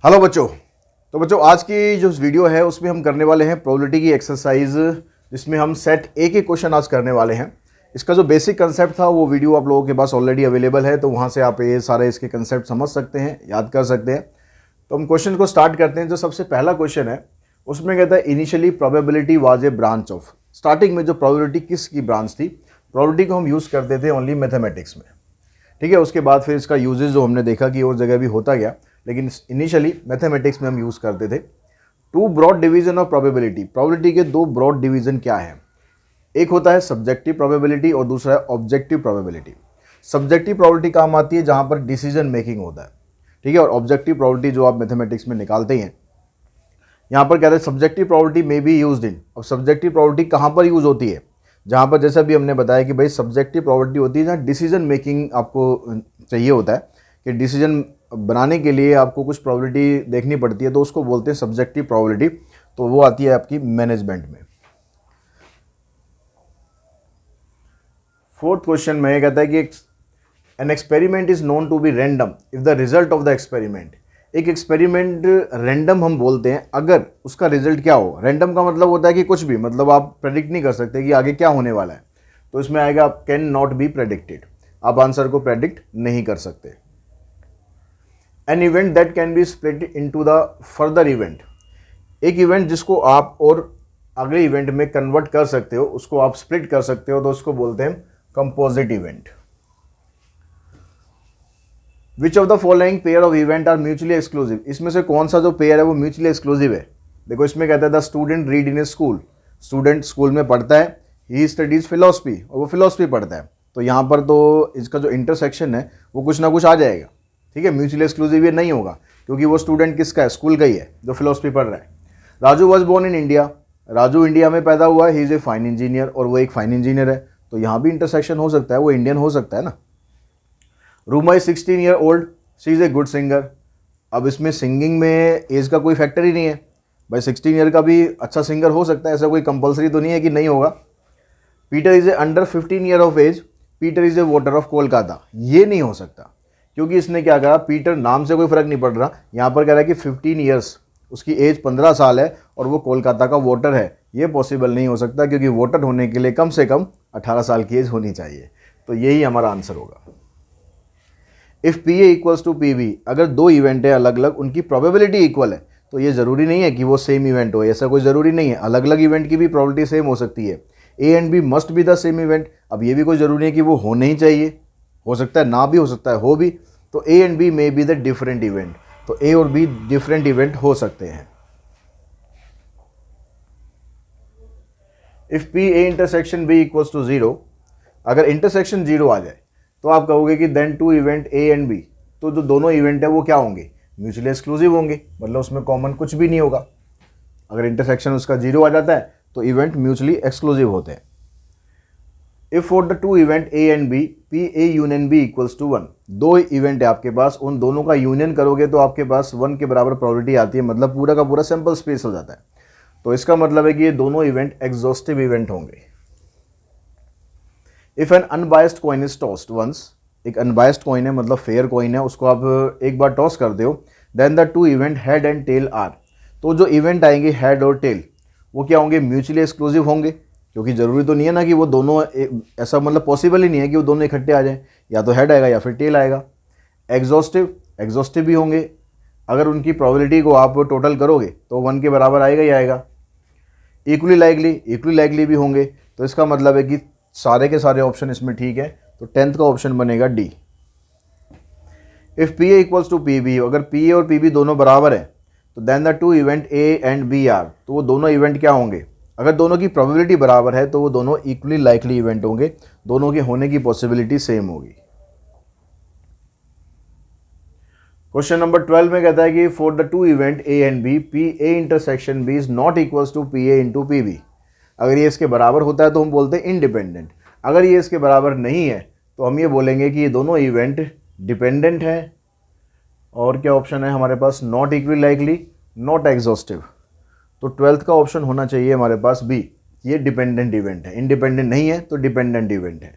Hello बच्चों। तो बच्चों आज की जो वीडियो है उसमें हम करने वाले हैं प्रोबेबिलिटी की एक्सरसाइज, जिसमें हम सेट ए के क्वेश्चन आज करने वाले हैं। इसका जो बेसिक कंसेप्ट था वो वीडियो आप लोगों के पास ऑलरेडी अवेलेबल है, तो वहाँ से आप ये सारे इसके कंसेप्ट समझ सकते हैं, याद कर सकते हैं। तो हम क्वेश्चन को स्टार्ट करते हैं। जो सबसे पहला क्वेश्चन है उसमें कहता है initially probability was a branch of. Starting में जो प्रोबेबिलिटी किसकी ब्रांच थी, प्रोबेबिलिटी को हम यूज़ करते थे ओनली मैथमेटिक्स में, ठीक है। उसके बाद फिर इसका यूजेज जो हमने देखा कि और जगह भी होता गया, लेकिन इनिशियली मैथमेटिक्स में हम यूज़ करते थे। Two broad division of probability, probability के दो ब्रॉड डिवीजन क्या है, एक होता है सब्जेक्टिव प्रोबेबिलिटी और दूसरा है ऑब्जेक्टिव प्रोबेबिलिटी। सब्जेक्टिव प्रोबेबिलिटी काम आती है जहाँ पर डिसीजन मेकिंग होता है, ठीक है, और ऑब्जेक्टिव प्रोबेबिलिटी जो आप मैथमेटिक्स में निकालते हैं। यहाँ पर कहते हैं सब्जेक्टिव प्रोबेबिलिटी में बी यूज्ड इन। अब सब्जेक्टिव प्रोबेबिलिटी कहाँ पर यूज़ होती है, जहाँ पर जैसा भी हमने बताया कि भाई सब्जेक्टिव प्रोबेबिलिटी होती है जहाँ डिसीजन मेकिंग आपको चाहिए होता है, कि डिसीजन बनाने के लिए आपको कुछ प्रोबेबिलिटी देखनी पड़ती है, तो उसको बोलते हैं सब्जेक्टिव प्रोबेबिलिटी। तो वो आती है आपकी मैनेजमेंट में। फोर्थ क्वेश्चन में कहता है कि an experiment is known to be random if the result of the experiment. एक एक्सपेरिमेंट रैंडम हम बोलते हैं अगर उसका रिजल्ट क्या हो। रैंडम का मतलब होता है कि कुछ भी, मतलब आप प्रेडिक्ट नहीं कर सकते कि आगे क्या होने वाला है, तो इसमें आएगा आप कैन नॉट बी प्रेडिक्टेड, आप आंसर को प्रेडिक्ट नहीं कर सकते। An event that can be split into the further event, एक इवेंट जिसको आप और अगले इवेंट में कन्वर्ट कर सकते हो, उसको आप स्प्लिट कर सकते हो, तो उसको बोलते हैं composite event. Which of the following pair of event are mutually exclusive, इसमें से कौन सा जो पेयर है वो म्यूचुअली एक्सक्लूसिव है। देखो इसमें कहता है the student read in a school, student school में पढ़ता है, ही स्टडीज फिलोसफी, और वो फिलोसफी पढ़ता है। तो यहाँ पर तो इसका जो इंटरसेक्शन है वो कुछ ना कुछ आ जाएगा, ठीक है। म्यूचुअली एक्सक्लूसिव ये नहीं होगा क्योंकि वो स्टूडेंट किसका है, स्कूल का ही है जो फिलोसफी पढ़ रहा है। Raju was born in India, Raju India में पैदा हुआ है, he is a fine engineer, और वो एक फाइन इंजीनियर है, तो यहाँ भी इंटरसेक्शन हो सकता है, वो इंडियन हो सकता है ना। Ruma is 16 year old, she is a good singer. अब इसमें सिंगिंग में एज का कोई फैक्टर ही नहीं है, भाई 16 ईयर का भी अच्छा सिंगर हो सकता है, ऐसा कोई कंपलसरी तो नहीं है कि नहीं होगा। Peter is a under 15 year of age, Peter is a voter of Kolkata, ये नहीं हो सकता क्योंकि इसने क्या कहा, पीटर नाम से कोई फ़र्क नहीं पड़ रहा, यहाँ पर कह रहा है कि 15 ईयर्स, उसकी एज 15 साल है और वो कोलकाता का वोटर है। ये पॉसिबल नहीं हो सकता क्योंकि वोटर होने के लिए कम से कम 18 साल की एज होनी चाहिए, तो यही हमारा आंसर होगा। If P A equals to P B, अगर दो इवेंट है अलग अलग, उनकी प्रोबेबिलिटी इक्वल है, तो ये ज़रूरी नहीं है कि वो सेम इवेंट हो, ऐसा कोई ज़रूरी नहीं है। अलग अलग इवेंट की भी प्रोबेबिलिटी सेम हो सकती है। A and B must be the same event, अब ये भी कोई ज़रूरी है कि वो होने ही चाहिए, हो सकता है ना भी हो सकता है हो भी, तो A and B may be the different event, तो ए और बी डिफरेंट इवेंट हो सकते हैं। If P A intersection B equals to 0, अगर इंटरसेक्शन 0 आ जाए तो आप कहोगे कि then two event A and B, तो जो दोनों इवेंट है वो क्या होंगे, म्यूचुअली एक्सक्लूसिव होंगे, मतलब उसमें कॉमन कुछ भी नहीं होगा। अगर इंटरसेक्शन उसका 0 आ जाता है तो इवेंट म्यूचुअली एक्सक्लूसिव होते हैं। If for the two event A and B, P A union B equals to 1, दो इवेंट है आपके पास, उन दोनों का यूनियन करोगे तो आपके पास 1 के बराबर प्रोबेबिलिटी आती है, मतलब पूरा का पूरा सैंपल स्पेस हो जाता है। तो इसका मतलब है कि ये दोनों इवेंट एग्जॉस्टिव इवेंट होंगे। If an unbiased coin is tossed once, एक अनबायस्ड कॉइन है मतलब फेयर कॉइन है, उसको आप एक बार टॉस कर दो, then the two event head and tail are, तो जो इवेंट आएंगे हेड और टेल वो क्या होंगे, म्यूचुअली एक्सक्लूसिव होंगे, क्योंकि ज़रूरी तो नहीं है ना कि वो दोनों ऐसा, मतलब पॉसिबल ही नहीं है कि वो दोनों इकट्ठे आ जाएं, या तो हेड आएगा या फिर टेल आएगा। एग्जॉस्टिव, एग्जॉस्टिव भी होंगे, अगर उनकी प्रोबेबिलिटी को आप टोटल करोगे तो 1 के बराबर आएगा ही आएगा। इक्वली लाइकली, इक्वली लाइकली भी होंगे, तो इसका मतलब है कि सारे के सारे ऑप्शन इसमें ठीक है, तो 10th का ऑप्शन बनेगा D. If P A equals to P B, अगर पी ए और पी बी दोनों बराबर है तो then the two event A and B are, तो वो दोनों इवेंट क्या होंगे, अगर दोनों की प्रोबेबिलिटी बराबर है तो वो दोनों इक्वली लाइकली इवेंट होंगे, दोनों के होने की पॉसिबिलिटी सेम होगी। क्वेश्चन नंबर 12 में कहता है कि for the two event A and B, P A intersection B is not equals to P A into P B, अगर ये इसके बराबर होता है तो हम बोलते हैं इनडिपेंडेंट, अगर ये इसके बराबर नहीं है तो हम ये बोलेंगे कि ये दोनों इवेंट डिपेंडेंट है। और क्या ऑप्शन है हमारे पास, not equally likely, not exhaustive, तो 12th का ऑप्शन होना चाहिए हमारे पास बी, ये डिपेंडेंट इवेंट है, इंडिपेंडेंट नहीं है तो डिपेंडेंट इवेंट है।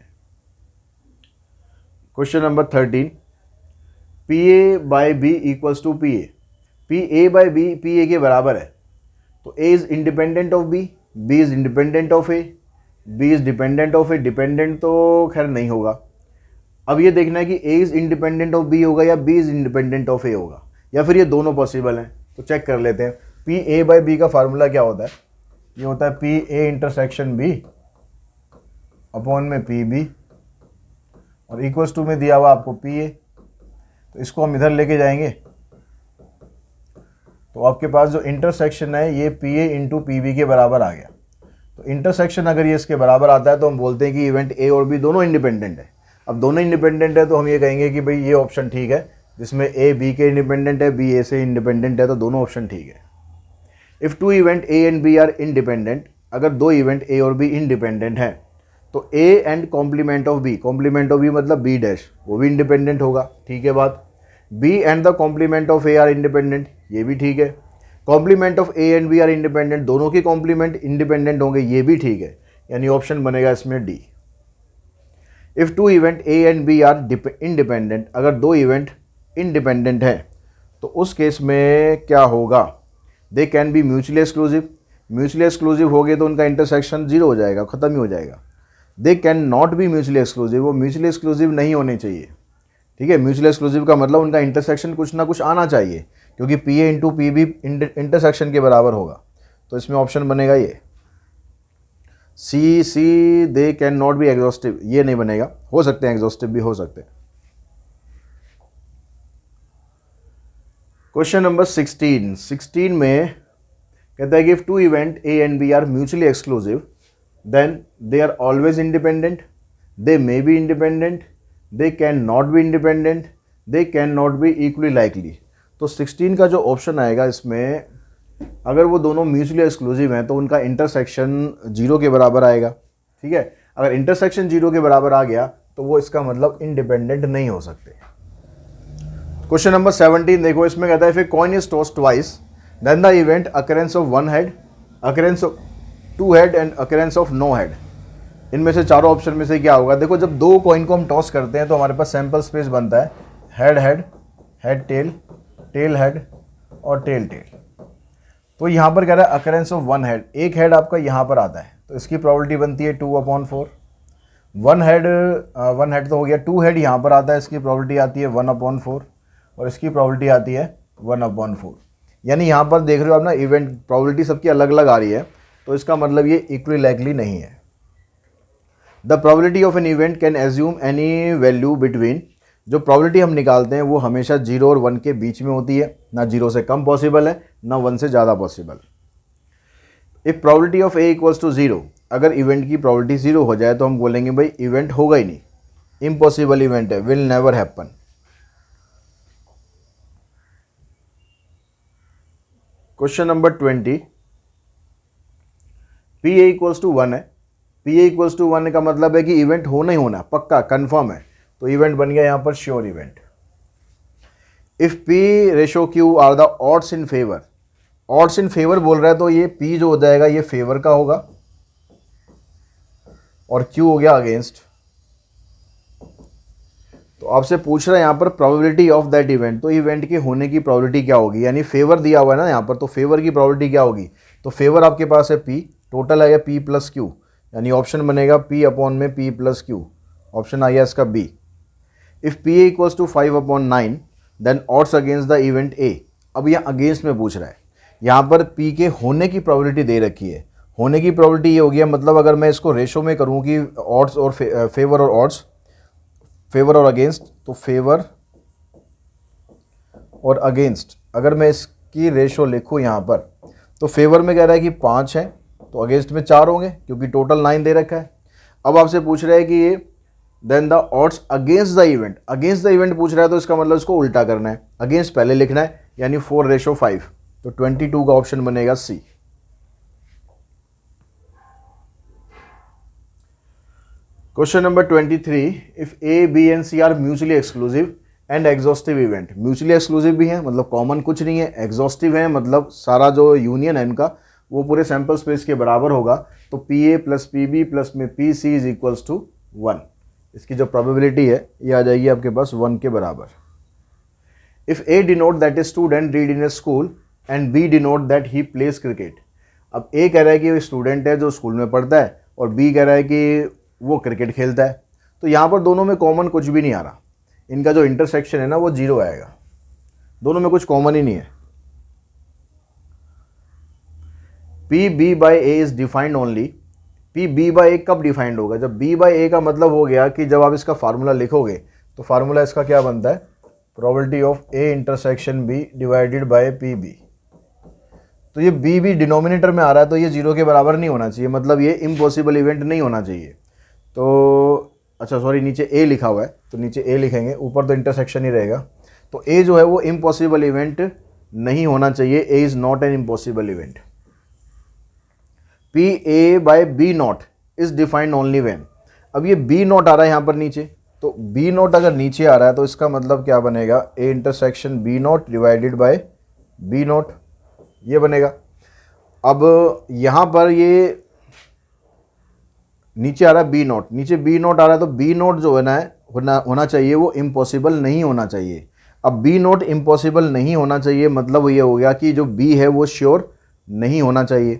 Question number 13, P A by B equals to P A, P A by B P A के बराबर है, तो A is independent of B, B is independent of A, B is dependent of A, dependent तो खैर नहीं होगा। अब ये देखना है कि A is independent of B होगा या B is independent of A होगा, या फिर ये दोनों पॉसिबल हैं। तो चेक कर लेते हैं। पी ए बाई बी का फार्मूला क्या होता है? ये होता है P A intersection B upon में पी बी, और इक्वल्स टू में दिया हुआ आपको पी ए। तो इसको हम इधर लेके जाएंगे, तो आपके पास जो इंटरसेक्शन है ये P A into P B के बराबर आ गया। तो इंटरसेक्शन अगर ये इसके बराबर आता है तो हम बोलते हैं कि इवेंट ए और बी दोनों इंडिपेंडेंट है। अब दोनों इंडिपेंडेंट है तो हम ये कहेंगे कि भाई ये ऑप्शन ठीक है, जिसमें ए बी के इंडिपेंडेंट है, बी ए से इंडिपेंडेंट है, तो दोनों ऑप्शन ठीक है। If two event A and B are independent, अगर दो इवेंट ए और बी इंडिपेंडेंट हैं तो A and complement of B, complement of B मतलब बी डैश, वो भी इंडिपेंडेंट होगा, ठीक है बात। B and the complement of A are independent, ये भी ठीक है। Complement of A and B are independent, दोनों के कॉम्प्लीमेंट इंडिपेंडेंट होंगे, ये भी ठीक है, यानी ऑप्शन बनेगा इसमें D. If two event A and B are independent, अगर दो इवेंट इंडिपेंडेंट हैं तो उस केस में क्या होगा? They can be mutually exclusive, mutually exclusive हो गए तो उनका इंटरसेक्शन जीरो हो जाएगा, ख़त्म ही हो जाएगा। दे can not B mutually exclusive, वो म्यूचुअली एक्सक्लूसिव नहीं होने चाहिए, ठीक है। म्यूचुअली एक्सक्लूसिव का मतलब उनका इंटरसेक्शन कुछ ना कुछ आना चाहिए, क्योंकि P A into P B intersection के बराबर होगा। तो इसमें ऑप्शन बनेगा ये C, they can not be exhaustive, ये नहीं बनेगा, हो सकते हैं एग्जॉस्टिव भी हो सकते हैं। क्वेश्चन नंबर 16 में कहता है कि if two event A and B are mutually exclusive then they are always independent, they may be independent, they can not be independent, they can not be equally likely. तो 16 का जो option आएगा इसमें, अगर वो दोनों म्यूचुअली एक्सक्लूसिव हैं तो उनका इंटरसेक्शन जीरो के बराबर आएगा, ठीक है। अगर इंटरसेक्शन जीरो के बराबर आ गया तो वो इसका मतलब इंडिपेंडेंट नहीं हो सकते। क्वेश्चन नंबर 17 देखो, इसमें कहता है if a coin is tossed twice then the event occurrence of one head, occurrence of two head and occurrence of no head, इनमें से चारों ऑप्शन में से क्या होगा? देखो, जब दो कॉइन को हम टॉस करते हैं तो हमारे पास सैंपल स्पेस बनता है head head, head tail, tail head और टेल टेल। तो यहाँ पर कह रहा है अकरेंस ऑफ वन हेड, एक हेड आपका यहाँ पर आता है तो इसकी प्रोबेबिलिटी बनती है 2/4। वन हेड तो हो गया, टू हेड यहाँ पर आता है, इसकी प्रोबेबिलिटी आती है 1/4 और इसकी प्रोबेबिलिटी आती है 1/4। यानी यहाँ पर देख रहे हो आप ना, इवेंट प्रोबेबिलिटी सबकी अलग अलग आ रही है, तो इसका मतलब ये इक्वली लाइकली नहीं है। The probability of an event can assume any value between, जो प्रोबेबिलिटी हम निकालते हैं वो हमेशा 0 और 1 के बीच में होती है, ना 0 से कम पॉसिबल है ना 1 से ज़्यादा possible. If probability of A equals to 0, अगर इवेंट की प्रोबेबिलिटी 0 हो जाए तो हम बोलेंगे भाई इवेंट होगा ही नहीं, इम्पॉसिबल इवेंट है, will never happen. Question number 20, P A equals to 1 है, पी ए इक्वल्स टू 1 का मतलब है कि इवेंट होना ही होना, पक्का कंफर्म है, तो इवेंट बन गया यहाँ पर sure event. If P ratio Q R the odds in favour, odds in favour बोल रहा है तो ये पी जो हो जाएगा ये फेवर का होगा और क्यू हो गया अगेंस्ट। तो आपसे पूछ रहा है यहाँ पर प्रोबेबिलिटी ऑफ दैट इवेंट, तो इवेंट के होने की प्रोबेबिलिटी क्या होगी, यानी फेवर दिया हुआ है ना यहाँ पर, तो फेवर की प्रोबेबिलिटी क्या होगी? तो फेवर आपके पास है पी, टोटल आएगा पी प्लस क्यू, यानी ऑप्शन बनेगा पी अपॉन में पी प्लस क्यू, ऑप्शन आ गया इसका B. If P A equals to 5/9 then odds against the event A, अब यहाँ अगेंस्ट में पूछ रहा है, यहाँ पर पी के होने की प्रोबेबिलिटी दे रखी है, होने की प्रोबेबिलिटी ये हो गया, मतलब अगर मैं इसको रेशो में करूँ कि ऑड्स और फेवर और ऑड्स, फेवर और अगेंस्ट, तो फेवर और अगेंस्ट अगर मैं इसकी रेशो लिखूँ यहाँ पर, तो फेवर में कह रहा है कि 5 है तो अगेंस्ट में 4 होंगे क्योंकि टोटल 9 दे रखा है। अब आपसे पूछ रहा है कि ये then the odds against the event, against the event पूछ रहा है तो इसका मतलब इसको उल्टा करना है, अगेंस्ट पहले लिखना है, यानी 4/5, तो 22 का ऑप्शन बनेगा C. Question number 23, if A B and C are mutually exclusive and exhaustive event, mutually exclusive भी है मतलब कॉमन कुछ नहीं है, एग्जॉस्टिव है मतलब सारा जो यूनियन है इनका वो पूरे सैंपल स्पेस के बराबर होगा, तो P A plus P B plus में P C is equals to 1, इसकी जो प्रोबेबिलिटी है ये आ जाएगी आपके पास 1 के बराबर। If A denote that a student read in a school and B denote that he plays cricket. अब ए कह रहा है कि वो स्टूडेंट है जो स्कूल में पढ़ता है और बी कह रहा है कि वो क्रिकेट खेलता है। तो यहाँ पर दोनों में कॉमन कुछ भी नहीं आ रहा, इनका जो इंटरसेक्शन है ना वो 0 आएगा, दोनों में कुछ कॉमन ही नहीं है। P B by A is defined only, P B by A कब डिफाइंड होगा? जब बी बाई ए का मतलब हो गया कि जब आप इसका फार्मूला लिखोगे तो फार्मूला इसका क्या बनता है, probability of A intersection B divided by P B. तो ये बी भी डिनोमिनेटर में आ रहा है तो ये 0 के बराबर नहीं होना चाहिए, मतलब ये इम्पॉसिबल इवेंट नहीं होना चाहिए। तो अच्छा सॉरी, नीचे ए लिखा हुआ है तो नीचे ए लिखेंगे, ऊपर तो इंटरसेक्शन ही रहेगा। तो ए जो है वो इम्पॉसिबल इवेंट नहीं होना चाहिए, A is not an impossible event. P A by B not is defined only when, अब ये बी नॉट आ रहा है यहाँ पर नीचे, तो बी नॉट अगर नीचे आ रहा है तो इसका मतलब क्या बनेगा, A intersection B not divided by B not, ये बनेगा। अब यहाँ पर ये नीचे आ रहा है बी नॉट, नीचे बी नॉट आ रहा है तो बी नॉट जो है ना होना चाहिए वो इम्पॉसिबल नहीं होना चाहिए। अब बी नॉट इम्पॉसिबल नहीं होना चाहिए मतलब ये हो गया कि जो बी है वो श्योर नहीं होना चाहिए,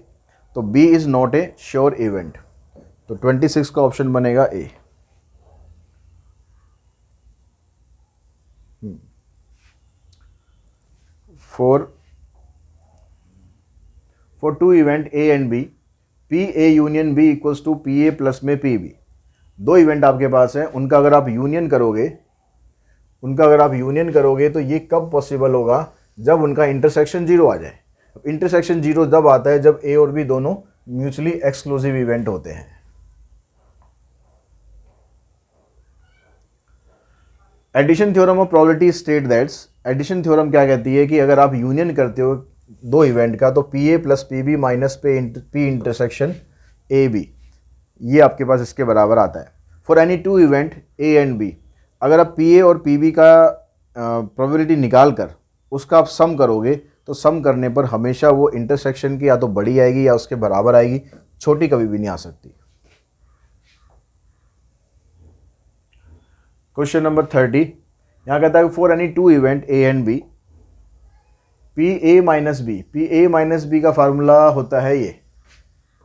तो B is not a sure event. तो 26 का ऑप्शन बनेगा A. For two event A and B, P A union B equals to P A plus में P B। दो इवेंट आपके पास हैं, उनका अगर आप यूनियन करोगे तो ये कब पॉसिबल होगा, जब उनका इंटरसेक्शन 0 आ जाए। इंटरसेक्शन 0 जब आता है जब ए और बी दोनों म्यूचुअली एक्सक्लूसिव इवेंट होते हैं। Addition theorem of probability state that's, addition theorem क्या कहती है कि अगर आप यूनियन करते हो दो इवेंट का तो P A plus P B minus P intersection A B, ये आपके पास इसके बराबर आता है। For any two event A and B, अगर आप पी ए और पी बी का प्रोबेबिलिटी निकाल कर उसका आप सम करोगे तो सम करने पर हमेशा वो इंटरसेक्शन की या तो बड़ी आएगी या उसके बराबर आएगी, छोटी कभी भी नहीं आ सकती। क्वेश्चन नंबर 30, यहाँ कहता है for any two event A and B P A minus B, P A minus B का फार्मूला होता है ये,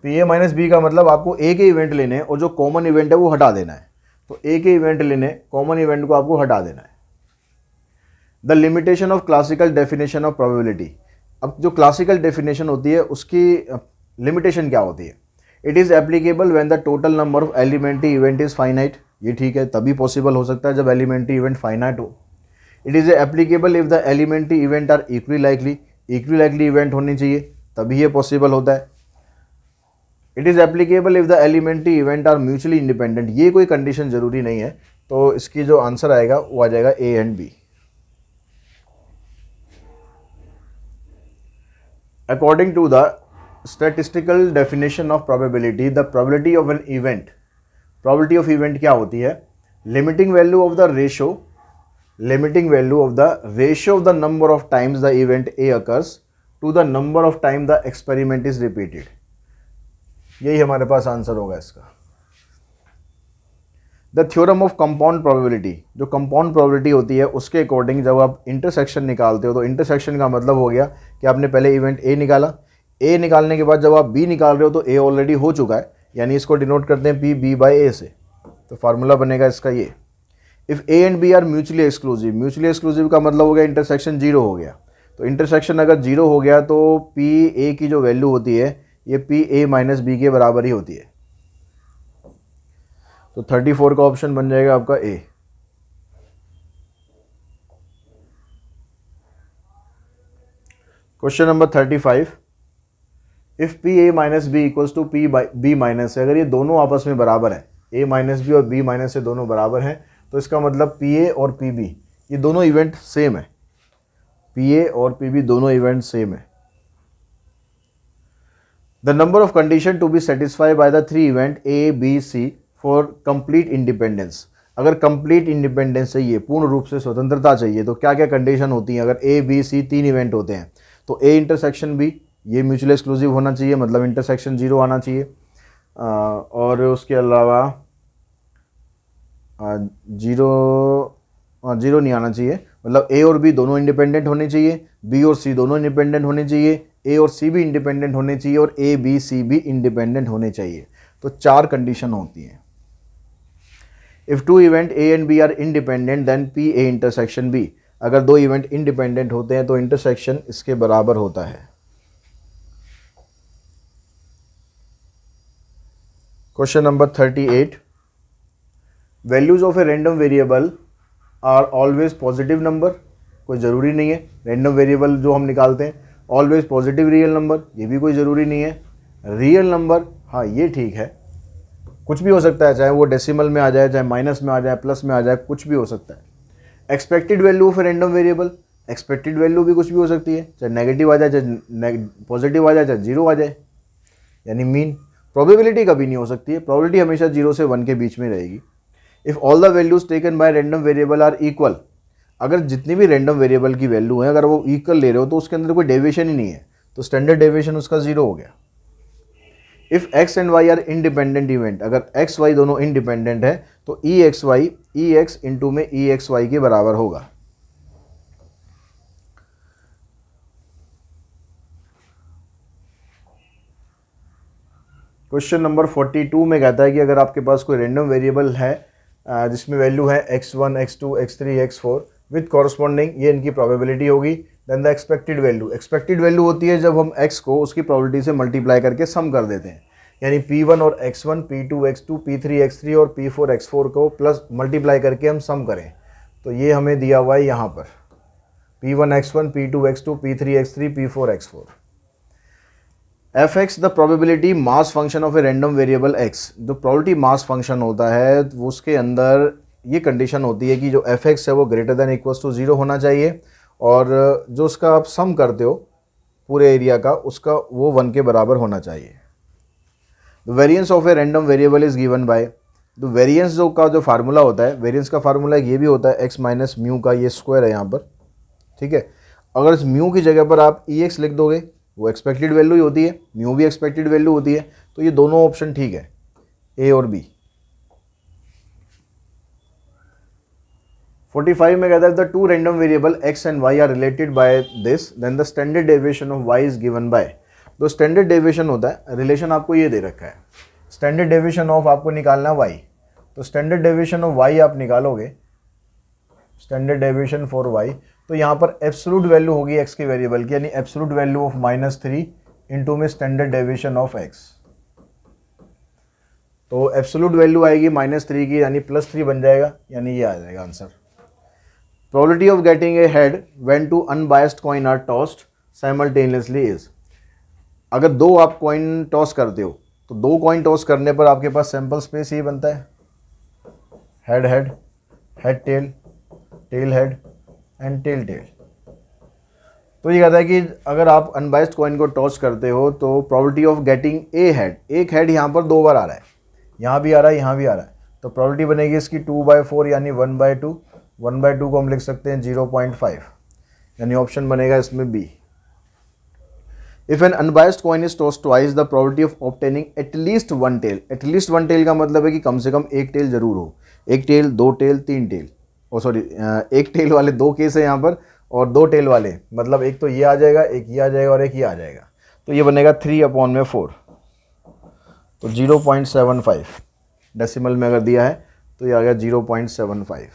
पी ए माइनस बी का मतलब आपको ए के इवेंट लेने और जो कॉमन इवेंट है वो हटा देना है, तो ए के इवेंट लेने कॉमन इवेंट को आपको हटा देना है। The limitation of classical definition of probability, अब जो क्लासिकल डेफिनेशन होती है उसकी लिमिटेशन क्या होती है, it is applicable when the total number of elementary event is finite, ये ठीक है तभी पॉसिबल हो सकता है जब एलिमेंट्री इवेंट फाइनाइट हो। It is applicable if the elementary event are equally likely event होनी चाहिए तभी ये पॉसिबल होता है। It is applicable if the elementary event are mutually independent, ये कोई कंडीशन जरूरी नहीं है, तो इसकी जो आंसर आएगा वो आ जाएगा A and B. According to the statistical definition of probability, the probability of an event, probability of event क्या होती है, limiting value of the ratio of the number of times the event A occurs to the number of time the experiment is repeated, यही हमारे पास answer होगा इसका। The theorem of compound probability, जो compound probability होती है उसके according जब आप इंटरसेक्शन निकालते हो तो इंटरसेक्शन का मतलब हो गया कि आपने पहले इवेंट ए निकाला, ए निकालने के बाद जब आप बी निकाल रहे हो तो ए ऑलरेडी हो चुका है, यानी इसको डिनोट करते हैं पी बी बाई ए से, तो फार्मूला बनेगा इसका ये। If A and B are mutually exclusive का मतलब हो गया इंटरसेक्शन 0 हो गया, तो इंटरसेक्शन अगर 0 हो गया तो पी ए की जो वैल्यू होती है ये पी ए माइनस बी के बराबर ही होती है, तो 34 का ऑप्शन बन जाएगा आपका A. Question number 35, if P A minus B equals to P B minus, अगर ये दोनों आपस में बराबर है, ए माइनस बी और बी माइनस से दोनों बराबर हैं, तो इसका मतलब पी ए और पी बी ये दोनों इवेंट सेम है, पी ए और पी बी दोनों इवेंट सेम है। The number of condition to be satisfied by the three event A B C for complete independence, अगर कंप्लीट इंडिपेंडेंस चाहिए, पूर्ण रूप से स्वतंत्रता चाहिए, तो क्या क्या कंडीशन होती हैं। अगर ए बी सी 3 इवेंट होते हैं तो ए इंटरसेक्शन बी ये म्यूचुअली एक्सक्लूसिव होना चाहिए, मतलब इंटरसेक्शन 0 आना चाहिए, और उसके अलावा 0 नहीं आना चाहिए, मतलब ए और बी दोनों इंडिपेंडेंट होने चाहिए, बी और सी दोनों इंडिपेंडेंट होने चाहिए, ए और सी भी इंडिपेंडेंट होने चाहिए और ए बी सी भी इंडिपेंडेंट होने चाहिए। तो 4 कंडीशन होती हैं। If two event A and B are independent then P A intersection B. अगर दो इवेंट इंडिपेंडेंट होते हैं तो इंटरसेक्शन इसके बराबर होता है। Question number 38, values of a random variable are always positive number. कोई ज़रूरी नहीं है, रैंडम वेरिएबल जो हम निकालते हैं ऑलवेज पॉजिटिव रियल नंबर, ये भी कोई ज़रूरी नहीं है। रियल नंबर, हाँ ये ठीक है, कुछ भी हो सकता है, चाहे वो डेसिमल में आ जाए, चाहे माइनस में आ जाए, प्लस में आ जाए, कुछ भी हो सकता है। Expected value of a random variable, expected value भी कुछ भी हो सकती है, चाहे नेगेटिव आ जाए, चाहे पॉजिटिव आ जाए, चाहे जीरो आ जाए, यानी मीन। प्रोबेबिलिटी कभी नहीं हो सकती है, प्रोबेबिलिटी हमेशा 0 से 1 के बीच में रहेगी। If all the values taken by random variable are equal, अगर जितनी भी रैंडम वेरिएबल की वैल्यू है अगर वो इक्वल ले रहे हो तो उसके अंदर कोई डेविएशन ही नहीं है, तो स्टैंडर्ड डेविएशन उसका 0 हो गया। If x and y are independent event, अगर एक्स वाई दोनों इंडिपेंडेंट है तो E x y E x into में ई एक्स वाई के बराबर होगा। क्वेश्चन नंबर 42 में कहता है कि अगर आपके पास कोई रैंडम वेरिएबल है जिसमें वैल्यू है x1, x2, x3, x4 with corresponding, ये इनकी प्रोबेबिलिटी होगी। Then the expected value, expected value होती है जब हम x को उसकी प्रोबेबिलिटी से मल्टीप्लाई करके सम कर देते हैं, यानी p1 और x1, p2 x2, p3 x3 और p4 x4 को प्लस मल्टीप्लाई करके हम सम करें, तो ये हमें दिया हुआ है यहाँ पर p1 x1, p2 x2, p3 x3, p4 x4। F x the probability mass function of a random variable x, जो प्रोबेबिलिटी मास फंक्शन होता है वो उसके अंदर ये कंडीशन होती है कि जो एफ एक्स है वो ग्रेटर देन इक्वल्स टू 0 होना चाहिए, और जो उसका आप सम करते हो पूरे एरिया का उसका वो 1 के बराबर होना चाहिए। The variance of a random variable is given by, तो वेरिएंस जो का जो फार्मूला होता है, वेरिएंस का फार्मूला ये भी होता है एक्स माइनस म्यू का, ये स्क्वायर है यहाँ पर, ठीक है। अगर इस म्यू की जगह पर आप ई एक्स लिख दोगे, वो एक्सपेक्टेड वैल्यू ही होती है, म्यू भी एक्सपेक्टेड वैल्यू होती है, तो ये दोनों ऑप्शन ठीक है, ए और बी। 45 में कहता है the two random variable x and y are related by this, then the standard deviation of y is given by. तो स्टैंडर्ड डेविएशन होता है, रिलेशन आपको ये दे रखा है, स्टैंडर्ड डेविएशन ऑफ आपको निकालना y, तो स्टैंडर्ड डेविएशन ऑफ y आप निकालोगे, स्टैंडर्ड डेविएशन फॉर y, तो यहाँ पर एब्सोल्यूट वैल्यू होगी x के वेरिएबल की, यानी एब्सोल्यूट वैल्यू ऑफ -3 इंटू में स्टैंडर्ड डेविएशन ऑफ x, तो एब्सोल्यूट वैल्यू आएगी -3 की, यानी +3 बन जाएगा, यानी ये आ जाएगा answer. Probability of getting a head when two unbiased coin are tossed simultaneously is, अगर दो आप कॉइन टॉस करते हो तो दो कॉइन टॉस करने पर आपके पास सैंपल स्पेस ये बनता है, head head, head tail, tail head and tail tail. तो ये कहता है कि अगर आप अनबायस्ड कॉइन को टॉस करते हो तो probability of getting a head, एक हेड यहाँ पर 2 बार आ रहा है, यहाँ भी आ रहा है, यहाँ भी आ रहा है, तो प्रोबेबिलिटी बनेगी इसकी 2/4 यानी 1/2, 1/2 को हम लिख सकते हैं 0.5, यानी ऑप्शन बनेगा इसमें B. If an unbiased coin is tossed twice the probability of obtaining at least 1 tail, at least 1 tail का मतलब है कि कम से कम एक टेल जरूर हो, एक टेल, 2 टेल, 3 टेल, सॉरी एक टेल वाले 2 केस है यहाँ पर, और 2 टेल वाले मतलब एक तो ये आ जाएगा, एक ये आ जाएगा और एक ये आ जाएगा, तो ये बनेगा 3/4, तो 0.75 डेसिमल में अगर दिया है तो ये आ गया 0.75।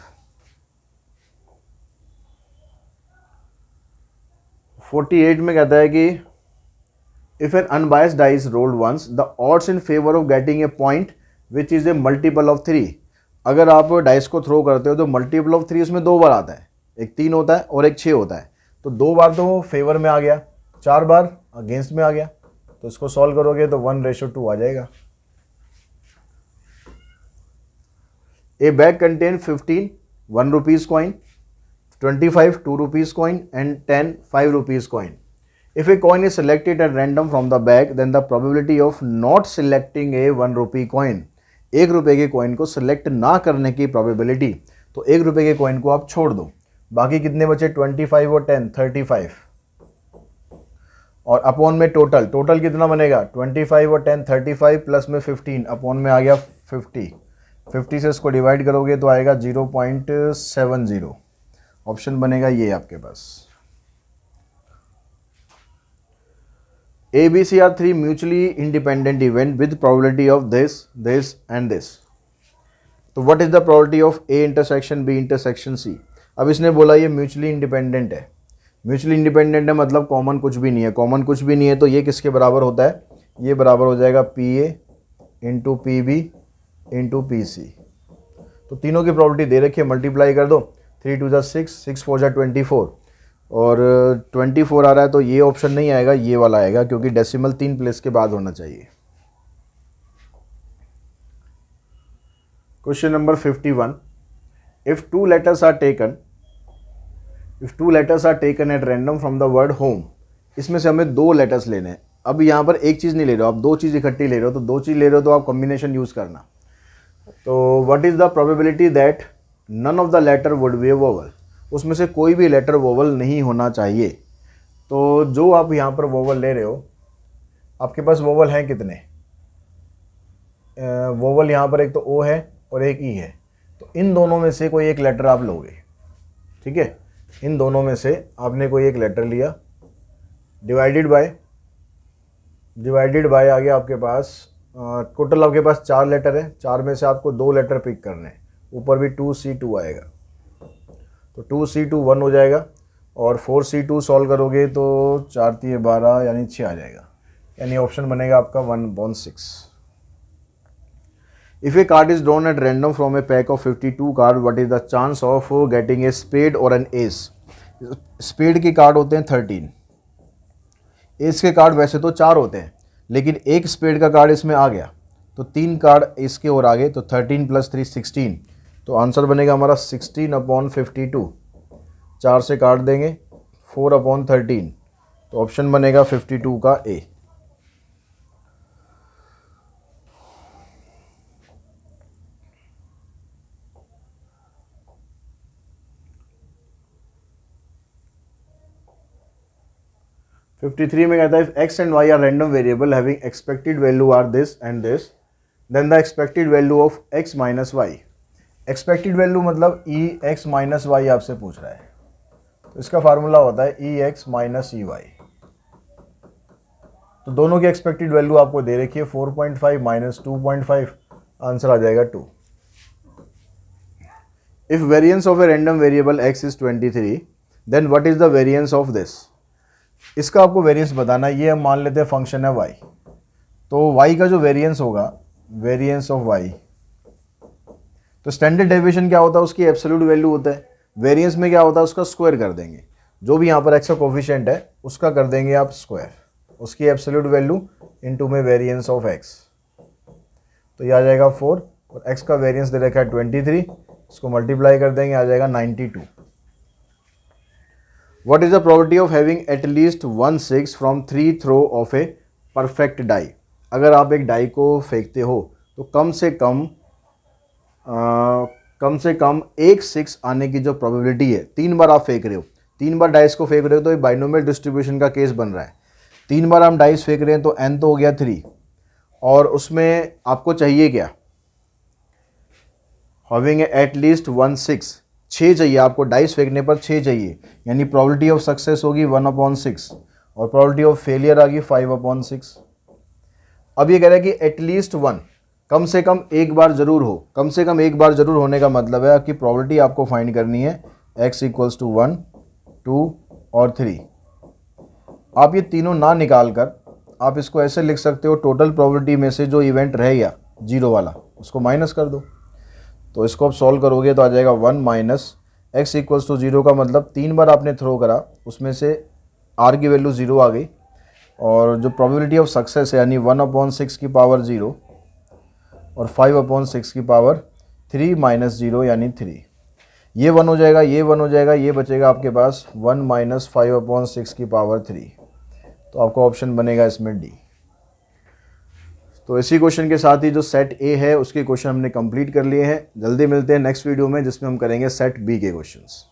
48 में कहता है कि if an unbiased dice rolled once the odds in favour of getting a point which is a multiple of 3, अगर आप डाइस को थ्रो करते हो तो मल्टीपल ऑफ 3 उसमें 2 बार आता है, एक 3 होता है और एक 6 होता है, तो 2 बार तो फेवर में आ गया, 4 बार अगेंस्ट में आ गया, तो इसको सॉल्व करोगे तो 1:2 आ जाएगा। ए bag contain 15 1 rupees coin, 25 2 rupees coin and 10 5 rupees coin. If a coin is selected at random from the bag, then the probability of not selecting a 1 rupee coin, 1 रुपये के कॉइन को सिलेक्ट ना करने की probability, तो 1 रुपये के coin को आप छोड़ दो, बाकी कितने बचे 25 और 10 35, और अपॉन में टोटल, टोटल कितना बनेगा 25 और 10 35 प्लस में 15, अपॉन में आ गया 50, 50 से इसको डिवाइड करोगे तो आएगा 0.70, ऑप्शन बनेगा ये आपके पास। ABC are three mutually independent event with probability of this, this and this. तो what is the probability of A intersection B intersection C? अब इसने बोला ये म्यूचुअली इंडिपेंडेंट है। म्यूचुअली इंडिपेंडेंट है मतलब कॉमन कुछ भी नहीं है। कॉमन कुछ भी नहीं है तो ये किसके बराबर होता है? ये बराबर हो जाएगा PA into PB into PC। तो तीनों की प्रॉपर्टी दे रखी है, मल्टीप्लाई कर दो। 3 2 6, 6 4 24 और 24 आ रहा है तो ये ऑप्शन नहीं आएगा, ये वाला आएगा क्योंकि डेसिमल 3 प्लेस के बाद होना चाहिए। Question number 51, if two letters are taken at random from the word home, इसमें से हमें 2 लेटर्स लेने हैं। अब यहाँ पर एक चीज़ नहीं ले रहे हो आप, 2 चीज़ इकट्ठी ले रहे हो, तो 2 चीज़ ले रहे हो तो आप कॉम्बिनेशन यूज़ करना। तो what is the probability that none of the letter would be a vowel, उसमें से कोई भी लेटर वोवल नहीं होना चाहिए। तो जो आप यहाँ पर वोवल ले रहे हो, आपके पास वोवल हैं कितने? वोवल यहाँ पर एक तो ओ है और एक ई है, तो इन दोनों में से कोई एक लेटर आप लोगे, ठीक है। इन दोनों में से आपने कोई एक लेटर लिया, डिवाइडेड बाय आ गया आपके पास। टोटल आपके पास 4 लेटर है, 4 में से आपको 2 लेटर पिक करने हैं। ऊपर भी 2C2 आएगा, तो 2C2 1 हो जाएगा और 4C2 सॉल्व करोगे तो 4 3 12 यानी 6 आ जाएगा, यानी ऑप्शन बनेगा आपका 1/6। If a card is drawn at random from a pack of 52 card, what is the chance of getting a spade और एन एस? स्पेड के कार्ड होते हैं 13, एस के कार्ड वैसे तो 4 होते हैं, लेकिन एक स्पेड का कार्ड इसमें आ गया तो 3 कार्ड इसके और आगे, तो 13 + 3 16। तो आंसर बनेगा हमारा 16/52। 4 से काट देंगे 4/13, तो ऑप्शन बनेगा 52 का ए। (53) में कहता है if x and y are random variable having expected value are this and this, then the expected value of x minus y. Expected value मतलब EX माइनस वाई आपसे पूछ रहा है, तो इसका फार्मूला होता है EX माइनस EY। तो दोनों की एक्सपेक्टेड वैल्यू आपको दे रखी है 4.5 माइनस 2.5, आंसर आ जाएगा 2। If variance of a random variable x is 23, then what is the variance of this? इसका आपको वेरिएंस बताना है। ये हम मान लेते हैं फंक्शन है y, तो y का जो वेरिएंस होगा, वेरिएंस ऑफ y, तो स्टैंडर्ड डेविएशन क्या होता है? उसकी एब्सोल्यूट वैल्यू होता है। वेरिएंस में क्या होता है? उसका स्क्वायर कर देंगे। जो भी यहाँ पर x का कोफिशिएंट है उसका कर देंगे आप स्क्वायर, उसकी एब्सोल्यूट वैल्यू इनटू में वेरिएंस ऑफ x, तो ये आ जाएगा 4 और x का वेरिएंस दे रखा है 23, इसको मल्टीप्लाई कर देंगे, आ जाएगा 92। What is the probability of having at least 1/6 from 3 throw of a perfect die? अगर आप एक डाई को फेंकते हो तो कम से कम 1/6 आने की जो प्रोबेबिलिटी है, 3 बार आप फेंक रहे हो, 3 बार डाइस को फेंक रहे हो तो ये बाइनोमियल डिस्ट्रीब्यूशन का केस बन रहा है। 3 बार हम डाइस फेंक रहे हैं तो n तो हो गया 3, और उसमें आपको चाहिए क्या? हैविंग एट लीस्ट 1/6, 6 चाहिए आपको, डाइस फेंकने पर 6 चाहिए, यानी प्रोबेबिलिटी ऑफ सक्सेस होगी 1/6 और प्रोबेबिलिटी ऑफ फेलियर आ गई 5/6। अब ये कह रहा है कि एटलीस्ट 1, कम से कम एक बार जरूर हो। कम से कम एक बार जरूर होने का मतलब है कि प्रोबेबिलिटी आपको फाइंड करनी है x = 1, 2 और 3। आप ये तीनों ना निकाल कर आप इसको ऐसे लिख सकते हो, टोटल प्रोबेबिलिटी में से जो इवेंट रह गया 0 वाला उसको माइनस कर दो। तो इसको आप सॉल्व करोगे तो आ जाएगा 1 माइनस x = 0 का मतलब 3 बार आपने थ्रो करा, उसमें से r की वैल्यू 0 आ गई, और जो प्रोबेबिलिटी ऑफ सक्सेस है यानी 1/6 की पावर 0 और 5/6 की पावर 3 - 0 यानी 3। ये 1 हो जाएगा, ये 1 हो जाएगा, ये बचेगा आपके पास 1 - 5/6 की पावर 3। तो आपका ऑप्शन बनेगा इसमें डी। तो इसी क्वेश्चन के साथ ही जो सेट ए है उसके क्वेश्चन हमने कंप्लीट कर लिए हैं। जल्दी मिलते हैं नेक्स्ट वीडियो में जिसमें हम करेंगे सेट बी के क्वेश्चंस।